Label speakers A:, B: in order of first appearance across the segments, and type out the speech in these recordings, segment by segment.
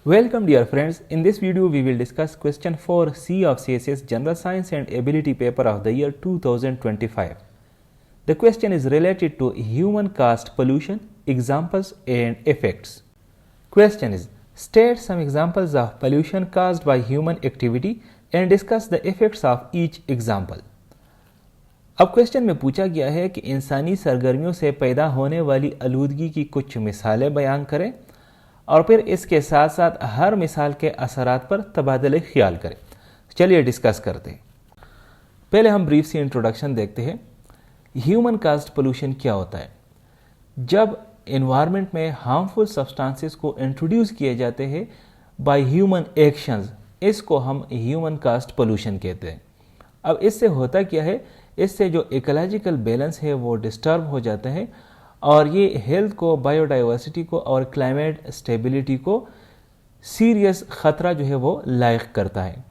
A: Welcome dear friends, in this video we will discuss question 4C of CSS General Science and Ability paper of the year 2025. The question is related to human caused pollution, examples and effects. Question is, state some examples of pollution caused by human activity and discuss the effects of each example. अब question में पूछा गया है कि इंसानी सरगर्मियों से पैदा होने वाली आलूदगी की कुछ मिसालें बयान करें और फिर इसके साथ साथ हर मिसाल के असरात पर तबादले ख्याल करें। चलिए डिस्कस करते हैं। पहले हम ब्रीफ सी इंट्रोडक्शन देखते हैं। ह्यूमन कास्ड पोल्यूशन क्या होता है? जब एनवायरनमेंट में हार्मफुल सब्सटेंसेस को इंट्रोड्यूस किए जाते हैं बाय ह्यूमन एक्शंस, इसको हम ह्यूमन कास्ड पोल्यूशन कहते हैं। अब इससे होता क्या है, इससे जो इकोलॉजिकल बैलेंस है वो डिस्टर्ब हो जाता है और ये हेल्थ को, बायोडाइवर्सिटी को और क्लाइमेट स्टेबिलिटी को सीरियस ख़तरा जो है वो लायक करता है।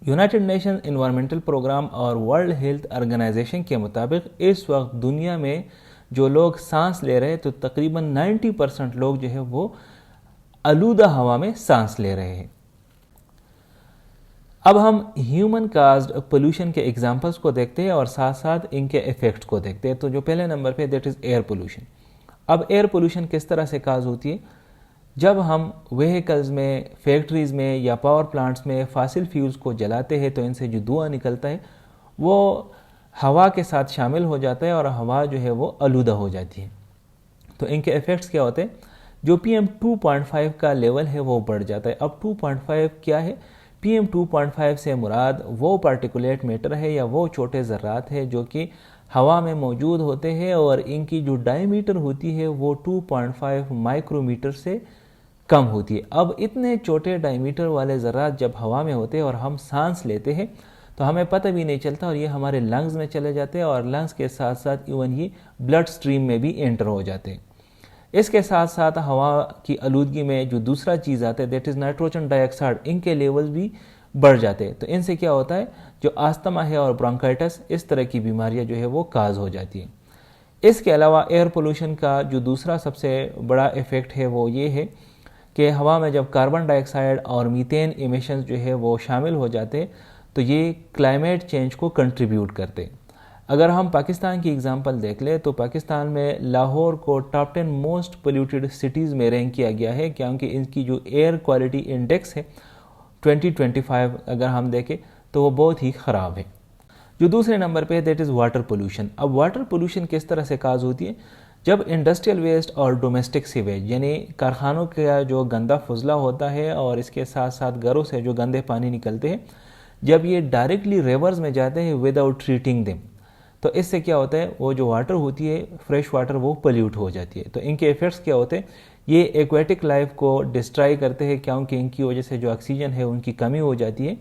A: यूनाइटेड नेशन एनवायरमेंटल प्रोग्राम और वर्ल्ड हेल्थ ऑर्गेनाइजेशन के मुताबिक इस वक्त दुनिया में जो लोग सांस ले रहे हैं तो तकरीबन 90% लोग जो है वो आलूदा हवा में सांस ले रहे हैं। अब हम ह्यूमन काज्ड पोल्यूशन के एग्जांपल्स को देखते हैं और साथ साथ इनके इफेक्ट्स को देखते हैं। तो जो पहले नंबर पे दैट इज़ एयर पोल्यूशन। अब एयर पोल्यूशन किस तरह से काज होती है? जब हम व्हीकल्स में, फैक्ट्रीज़ में या पावर प्लांट्स में फॉसिल फ्यूल्स को जलाते हैं तो इनसे जो धुआं निकलता है वो हवा के साथ शामिल हो जाता है और हवा जो है वो आलूदा हो जाती है। तो इनके इफेक्ट्स क्या होते हैं? जो PM 2.5 का लेवल है वो बढ़ जाता है। अब 2.5 क्या है? PM 2.5 से मुराद वो पार्टिकुलेट मैटर है या वो छोटे ज़र्रात है जो कि हवा में मौजूद होते हैं और इनकी जो डायमीटर होती है वो 2.5 माइक्रोमीटर से कम होती है। अब इतने छोटे डायमीटर वाले ज़र्रात जब हवा में होते हैं और हम सांस लेते हैं तो हमें पता भी नहीं चलता और ये हमारे लंग्स में चले जाते हैं और लंग्स के साथ साथ इवन ये ब्लड स्ट्रीम में भी एंटर हो जाते हैं। इसके साथ साथ हवा की आलूदगी में जो दूसरा चीज़ आता है दैट इज़ नाइट्रोजन डाइऑक्साइड, इनके लेवल्स भी बढ़ जाते हैं। तो इनसे क्या होता है, जो आस्थमा है और ब्रोंकाइटिस, इस तरह की बीमारियां जो है वो काज हो जाती हैं। इसके अलावा एयर पोल्यूशन का जो दूसरा सबसे बड़ा इफ़ेक्ट है वो ये है कि हवा में जब कार्बन डाइऑक्साइड और मीथेन इमिशंस जो है वो शामिल हो जाते हैं तो ये क्लाइमेट चेंज को कंट्रीब्यूट करते हैं। अगर हम पाकिस्तान की एग्जांपल देख लें तो पाकिस्तान में लाहौर को टॉप 10 मोस्ट पोल्यूटेड सिटीज़ में रैंक किया गया है क्योंकि इनकी जो एयर क्वालिटी इंडेक्स है 2025 अगर हम देखें तो वो बहुत ही ख़राब है। जो दूसरे नंबर पे है दैट इज़ वाटर पोल्यूशन। अब वाटर पोल्यूशन किस तरह से काज होती है? जब इंडस्ट्रियल वेस्ट और डोमेस्टिक सीवेज यानी कारखानों का जो गंदा फजला होता है और इसके साथ साथ घरों से जो गंदे पानी निकलते हैं, जब ये डायरेक्टली रिवर्स में जाते हैं विदाउट ट्रीटिंग देम, तो इससे क्या होता है, वो जो वाटर होती है फ्रेश वाटर वो पोल्यूट हो जाती है। तो इनके इफेक्ट्स क्या होते हैं? ये एक्वेटिक लाइफ को डिस्ट्रॉय करते हैं क्योंकि इनकी वजह से जो ऑक्सीजन है उनकी कमी हो जाती है।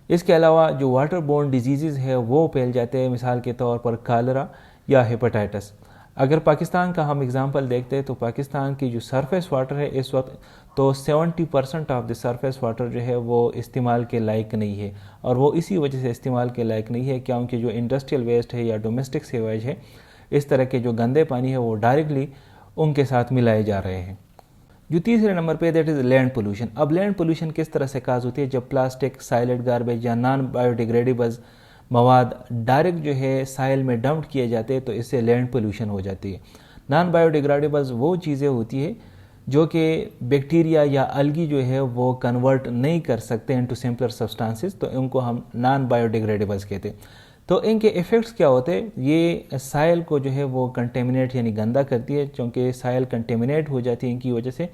A: इसके अलावा जो वाटर बोर्न डिजीज़ है वो फैल जाते हैं, मिसाल के तौर पर कॉलेरा या हेपेटाइटिस। अगर पाकिस्तान का हम एग्जांपल देखते हैं तो पाकिस्तान की जो सरफेस वाटर है इस वक्त तो 70% ऑफ द सरफेस वाटर जो है वो इस्तेमाल के लायक नहीं है और वो इसी वजह से इस्तेमाल के लायक नहीं है क्योंकि जो इंडस्ट्रियल वेस्ट है या डोमेस्टिक सीवेज है, इस तरह के जो गंदे पानी है वो डायरेक्टली उनके साथ मिलाए जा रहे हैं। जो तीसरे नंबर पे दैट इज़ लैंड पोल्यूशन। अब लैंड पोल्यूशन किस तरह से काज होती है? जब प्लास्टिक, साइलेंट गार्बेज या नॉन बायोडिग्रेडेबल मवाद डायरेक्ट जो है साइल में डंप किए जाते हैं तो इससे लैंड पोल्यूशन हो जाती है। नॉन बायोडिग्रेडेबल्स वो चीज़ें होती है जो कि बैक्टीरिया या अलगी जो है वो कन्वर्ट नहीं कर सकते इनटू सिंपलर सब्सटेंसेस, तो इनको हम नॉन बायोडिग्रेडेबल्स कहते हैं। तो इनके इफ़ेक्ट्स क्या होते हैं? ये साइल को जो है वो कंटेमिनेट यानी गंदा करती है, क्योंकि साइल कंटेमिनेट हो जाती है इनकी वजह से,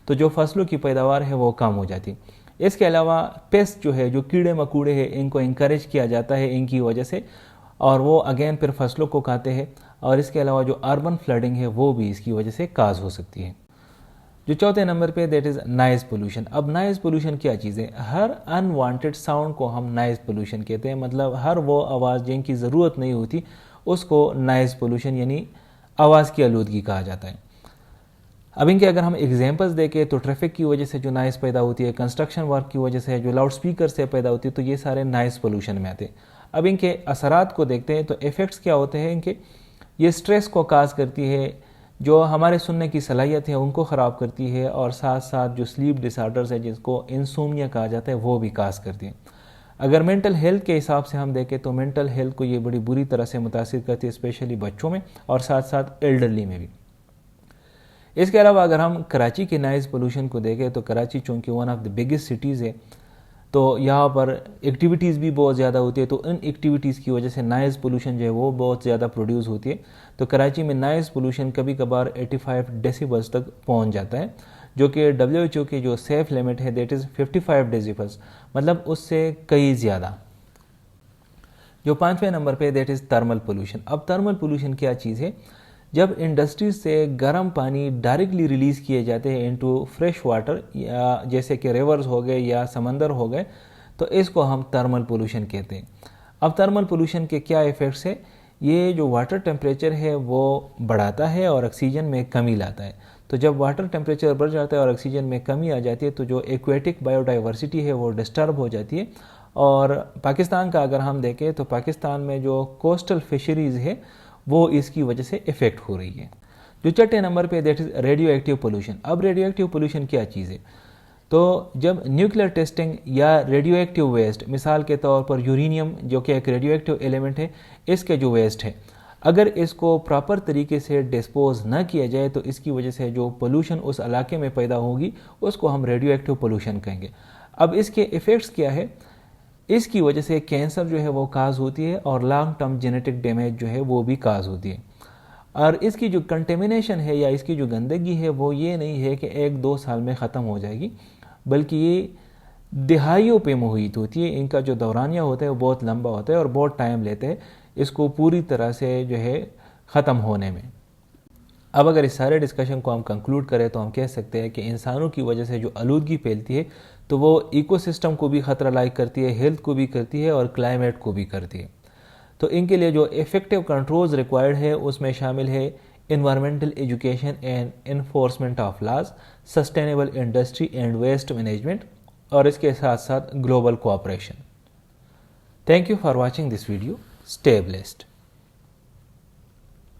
A: तो जो फसलों की पैदावार है वो कम हो जाती है। इसके अलावा पेस्ट जो है, जो कीड़े मकोड़े हैं, इनको इंकरेज किया जाता है इनकी वजह से और वो अगेन फिर फसलों को खाते हैं। और इसके अलावा जो अर्बन फ्लडिंग है वो भी इसकी वजह से काज हो सकती है। जो चौथे नंबर पे दैट इज़ नॉइज़ पोल्यूशन। अब नॉइज़ पोल्यूशन क्या चीज़ है? हर अनवांटेड साउंड को हम नॉइज़ पोल्यूशन कहते हैं। मतलब हर वो आवाज़ जिनकी ज़रूरत नहीं होती उसको नॉइज़ पोल्यूशन यानी आवाज़ की आलूदगी कहा जाता है। अब इनके अगर हम एग्जांपल्स देखें तो ट्रैफिक की वजह से जो नॉइज़ पैदा होती है, कंस्ट्रक्शन वर्क की वजह से जो लाउड स्पीकर से पैदा होती है, तो ये सारे नॉइज़ पोल्यूशन में आते हैं। अब इनके असरात को देखते हैं तो इफ़ेक्ट्स क्या होते हैं इनके? ये स्ट्रेस को काज करती है, جو ہمارے سننے کی صلاحیت ہے ان کو خراب کرتی ہے، اور ساتھ ساتھ جو سلیپ ڈس آرڈرز ہے جس کو انسومنیا کہا جاتا ہے وہ بھی کاز کرتی ہیں۔ اگر مینٹل ہیلتھ کے حساب سے ہم دیکھیں تو مینٹل ہیلتھ کو یہ بڑی بری طرح سے متاثر کرتی ہے، اسپیشلی بچوں میں اور ساتھ ساتھ ایلڈرلی میں بھی۔ اس کے علاوہ اگر ہم کراچی کے نائز پولوشن کو دیکھیں تو کراچی چونکہ one of the biggest cities ہے، تو یہاں پر ایکٹیویٹیز بھی بہت زیادہ ہوتی ہے، تو ان ایکٹیویٹیز کی وجہ سے نائز پولوشن جو ہے وہ بہت زیادہ پروڈیوس ہوتی ہے۔ تو کراچی میں نائز پولوشن کبھی کبھار 85 ڈیسیبلز تک پہنچ جاتا ہے، جو کہ WHO کی جو سیف لیمٹ ہے دیٹ از 55 ڈیسیبلز، مطلب اس سے کئی زیادہ۔ جو 5ویں نمبر پہ دیٹ از تھرمل پولوشن۔ اب تھرمل پولوشن کیا چیز ہے؟ جب انڈسٹریز سے گرم پانی ڈائریکٹلی ریلیز کیے جاتے ہیں انٹو فریش واٹر، یا جیسے کہ ریورز ہو گئے یا سمندر ہو گئے، تو اس کو ہم تھرمل پولوشن کہتے ہیں۔ اب تھرمل پولوشن کے کیا ایفیکٹس ہیں؟ یہ جو واٹر ٹیمپریچر ہے وہ بڑھاتا ہے اور آکسیجن میں کمی لاتا ہے۔ تو جب واٹر ٹیمپریچر بڑھ جاتا ہے اور آکسیجن میں کمی آ جاتی ہے تو جو ایکویٹک بایو ڈائیورسٹی ہے وہ ڈسٹرب ہو جاتی ہے۔ اور پاکستان کا اگر ہم دیکھیں تو پاکستان میں جو کوسٹل فشریز ہے وہ اس کی وجہ سے افیکٹ ہو رہی ہے۔ جو 6 نمبر پہ that is radio active pollution. اب ریڈیو ایکٹیو پولوشن کیا چیز ہے؟ تو جب نیوکلیئر ٹیسٹنگ یا ریڈیو ایکٹیو ویسٹ، مثال کے طور پر یورینیم جو کہ ایک ریڈیو ایکٹیو ایلیمنٹ ہے، اس کے جو ویسٹ ہے، اگر اس کو پراپر طریقے سے ڈسپوز نہ کیا جائے تو اس کی وجہ سے جو پولوشن اس علاقے میں پیدا ہوگی اس کو ہم ریڈیو ایکٹیو پولوشن کہیں گے۔ اب اس کے ایفیکٹس کیا ہے؟ اس کی وجہ سے کینسر جو ہے وہ کاز ہوتی ہے اور لانگ ٹرم جینیٹک ڈیمیج جو ہے وہ بھی کاز ہوتی ہے۔ اور اس کی جو کنٹیمنیشن ہے یا اس کی جو گندگی ہے وہ یہ نہیں ہے کہ 1-2 سال میں ختم ہو جائے گی، بلکہ یہ دہائیوں پہ محیط ہوتی ہے۔ ان کا جو دورانیہ ہوتا ہے وہ بہت لمبا ہوتا ہے اور بہت ٹائم لیتے ہیں اس کو پوری طرح سے جو ہے ختم ہونے میں۔ اب اگر اس سارے ڈسکشن کو ہم کنکلوڈ کریں تو ہم کہہ سکتے ہیں کہ انسانوں کی وجہ سے جو آلودگی پھیلتی ہے تو وہ ایکو سسٹم کو بھی خطرہ لاحق کرتی ہے، ہیلتھ کو بھی کرتی ہے اور کلائمیٹ کو بھی کرتی ہے۔ تو ان کے لیے جو ایفیکٹو کنٹرولز ریکوائرڈ ہے اس میں شامل ہے environmental education and enforcement of laws, sustainable industry and waste management, اور اس کے ساتھ ساتھ global cooperation. Thank you for watching this video. Stay blessed.